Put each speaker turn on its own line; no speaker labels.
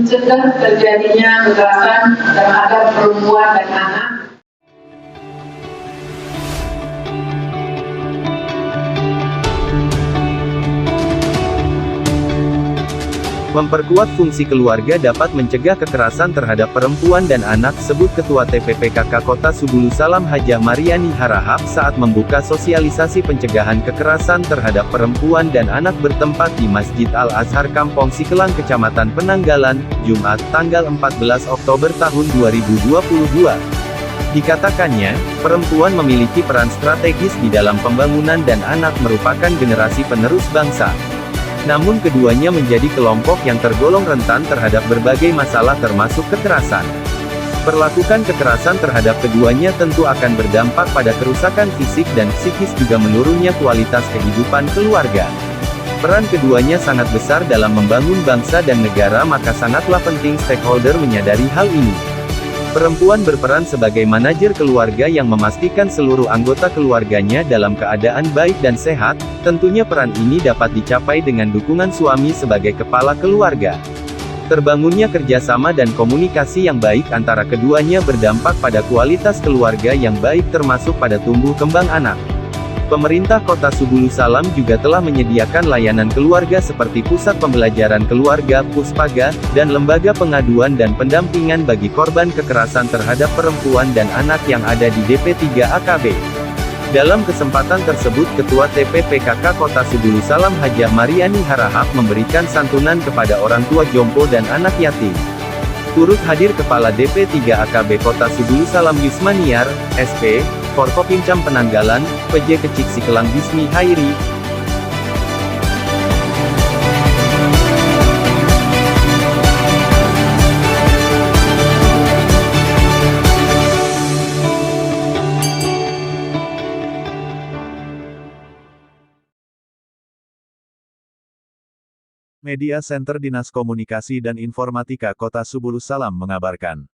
mencegah terjadinya kekerasan terhadap perempuan dan anak.
Memperkuat fungsi keluarga dapat mencegah kekerasan terhadap perempuan dan anak, sebut Ketua TPPKK Kota Subulu Salam Hajah Mariani Harahap saat membuka sosialisasi pencegahan kekerasan terhadap perempuan dan anak bertempat di Masjid Al-Azhar Kampong Sikelang Kecamatan Penanggalan, Jumat, tanggal 14 Oktober tahun 2022. Dikatakannya, perempuan memiliki peran strategis di dalam pembangunan dan anak merupakan generasi penerus bangsa. Namun keduanya menjadi kelompok yang tergolong rentan terhadap berbagai masalah termasuk kekerasan. Perlakukan kekerasan terhadap keduanya tentu akan berdampak pada kerusakan fisik dan psikis juga menurunnya kualitas kehidupan keluarga. Peran keduanya sangat besar dalam membangun bangsa dan negara, maka sangatlah penting stakeholder menyadari hal ini. Perempuan berperan sebagai manajer keluarga yang memastikan seluruh anggota keluarganya dalam keadaan baik dan sehat. Tentunya peran ini dapat dicapai dengan dukungan suami sebagai kepala keluarga. Terbangunnya kerjasama dan komunikasi yang baik antara keduanya berdampak pada kualitas keluarga yang baik termasuk pada tumbuh kembang anak. Pemerintah Kota Subulu Salam juga telah menyediakan layanan keluarga seperti pusat pembelajaran keluarga, Puspaga, dan lembaga pengaduan dan pendampingan bagi korban kekerasan terhadap perempuan dan anak yang ada di DP3 AKB. Dalam kesempatan tersebut Ketua TPPKK Kota Subulu Salam Hajah Mariani Harahap memberikan santunan kepada orang tua jompo dan anak yatim. Turut hadir Kepala DP3 AKB Kota Subulu Salam Yusmaniar, SP, Forkopimcam Penanggalan, PJ Kecik Sikelang Bismi Hairi.
Media Center Dinas Komunikasi dan Informatika Kota Subulu Salam mengabarkan.